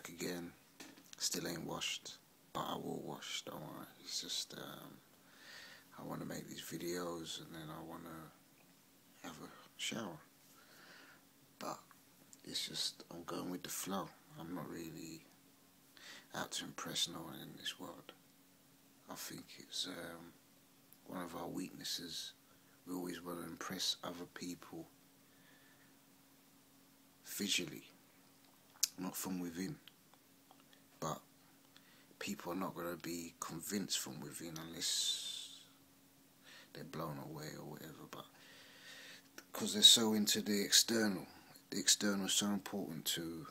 back again. Still ain't washed, but I will wash, don't worry. It's just, I want to make these videos and then I want to have a shower. But it's just, I'm going with the flow. I'm not really out to impress no one in this world. I think it's one of our weaknesses. We always want to impress other people visually, not from within. But people are not going to be convinced from within unless they're blown away or whatever. But because they're so into the external is so important to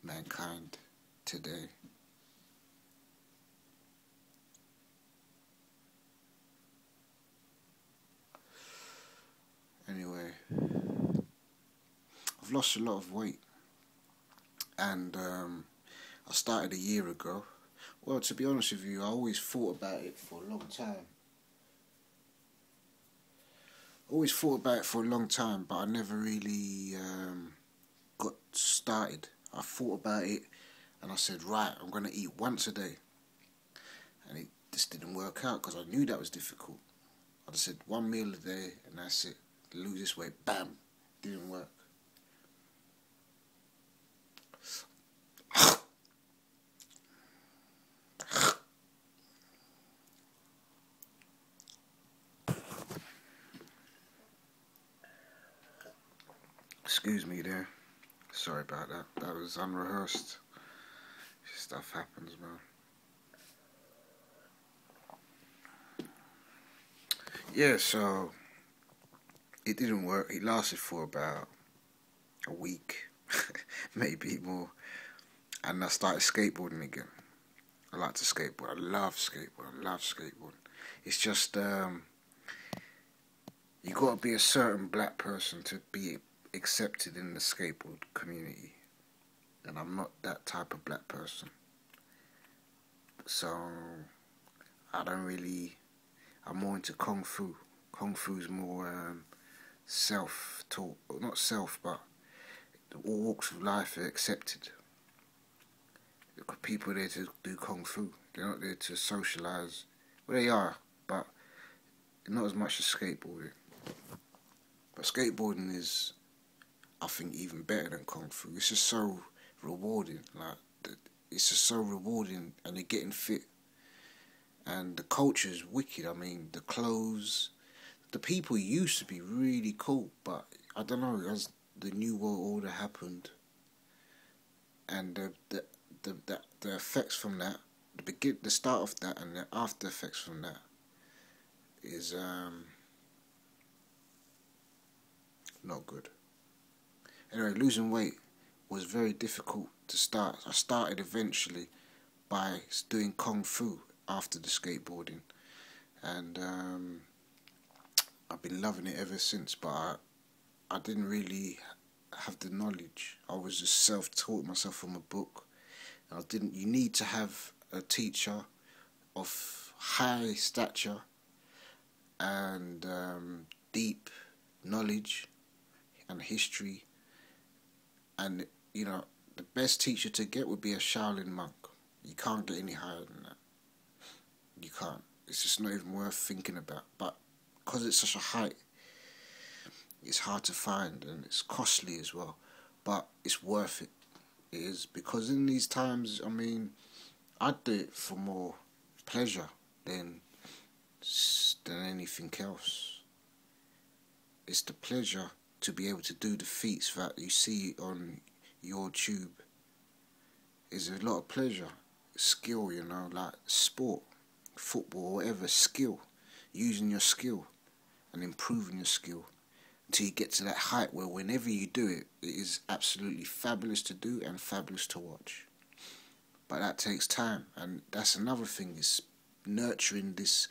mankind today. Anyway, I've lost a lot of weight, and I started a year ago. Well, to be honest with you, I always thought about it for a long time. But I never really got started. I thought about it, and I said, right, I'm going to eat once a day. And it just didn't work out, because I knew that was difficult. I just said, one meal a day, and that's it. Lose this weight, bam, didn't work. Excuse me there. Sorry about that. That was unrehearsed. Stuff happens, man. Yeah, so it didn't work. It lasted for about a week, maybe more. And I started skateboarding again. I like to skateboard. I love skateboarding. It's just you got to be a certain black person to be accepted in the skateboard community, and I'm not that type of black person. So I'm more into Kung Fu. Kung Fu's more self-taught, not self, but all walks of life are accepted. People are there to do Kung Fu. They're not there to socialise. Well, they are, but not as much as skateboarding. But skateboarding is, I think, even better than Kung Fu. It's just so rewarding. It's just so rewarding, and they're getting fit. And the culture is wicked. I mean, the clothes, the people used to be really cool, but I don't know, as the New World Order happened, and the effects from that, the start of that and the after effects from that is not good. Anyway, losing weight was very difficult to start. I started eventually by doing Kung Fu after the skateboarding, and I've been loving it ever since, but I didn't really have the knowledge. I was just self-taught myself from a book. You need to have a teacher of high stature and deep knowledge and history, and the best teacher to get would be a Shaolin monk. You can't get any higher than that. You can't. It's just not even worth thinking about. But because it's such a height, it's hard to find, and it's costly as well. But it's worth it. It is, because in these times, I mean, I'd do it for more pleasure than anything else. It's the pleasure to be able to do the feats that you see on YouTube. Is a lot of pleasure, skill, like sport, football, whatever, skill, using your skill and improving your skill until you get to that height where whenever you do it, it is absolutely fabulous to do and fabulous to watch. But that takes time, and that's another thing, is nurturing this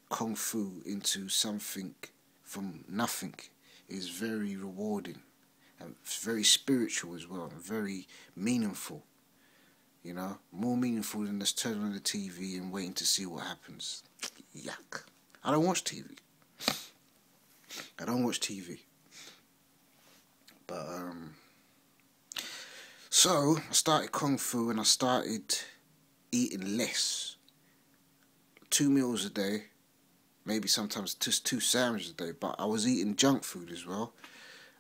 Kung Fu into something from nothing is very rewarding, and very spiritual as well, and very meaningful. More meaningful than just turning on the TV and waiting to see what happens. Yuck. I don't watch TV. But So I started Kung Fu and I started eating less. 2 meals a day, maybe sometimes just 2 sandwiches a day, but I was eating junk food as well.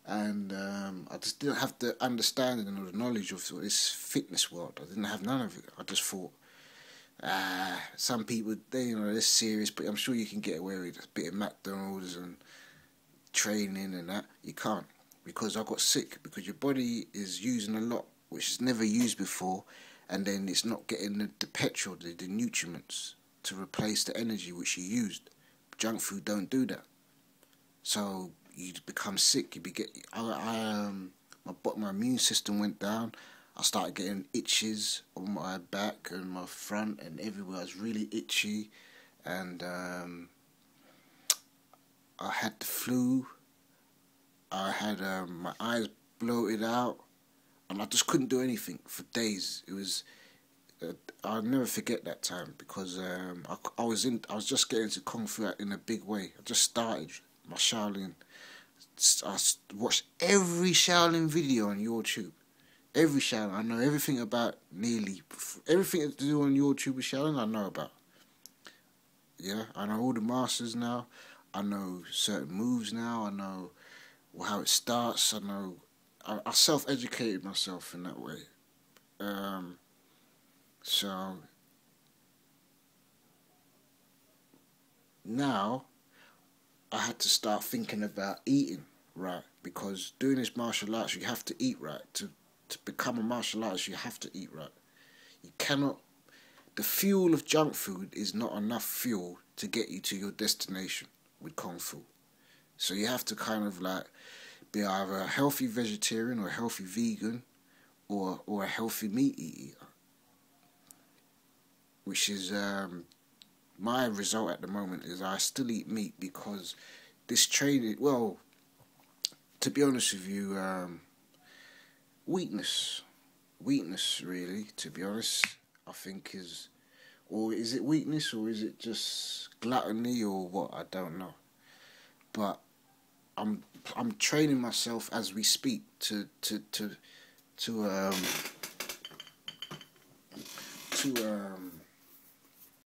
And I just didn't have the understanding or the knowledge of this fitness world. I didn't have none of it. I just thought, some people, they're serious, but I'm sure you can get away with a bit of McDonald's and training and that. You can't, because I got sick, because your body is using a lot which is never used before, and then it's not getting the petrol, the nutriments to replace the energy which you used. Junk food don't do that, so you become sick. My immune system went down. I started getting itches on my back and my front and everywhere. I was really itchy, and I had the flu. I had my eyes bloated out, and I just couldn't do anything for days. It was I'll never forget that time, because I was just getting into Kung Fu in a big way. I just started my Shaolin. I watched every Shaolin video on YouTube. Every Shaolin, I know everything about, nearly everything to do on YouTube with Shaolin, I know about. Yeah, I know all the masters now. I know certain moves now. I know how it starts. I self-educated myself in that way. So now I had to start thinking about eating right, because doing this martial arts, you have to eat right. To become a martial artist, you have to eat right. You cannot. The fuel of junk food is not enough fuel to get you to your destination with Kung Fu. So you have to kind of like be either a healthy vegetarian or a healthy vegan, or a healthy meat eater, which is my result at the moment is I still eat meat, because this training, well, to be honest with you, weakness really, to be honest, I think or is it weakness, or is it just gluttony, or what? I don't know. But I'm training myself as we speak to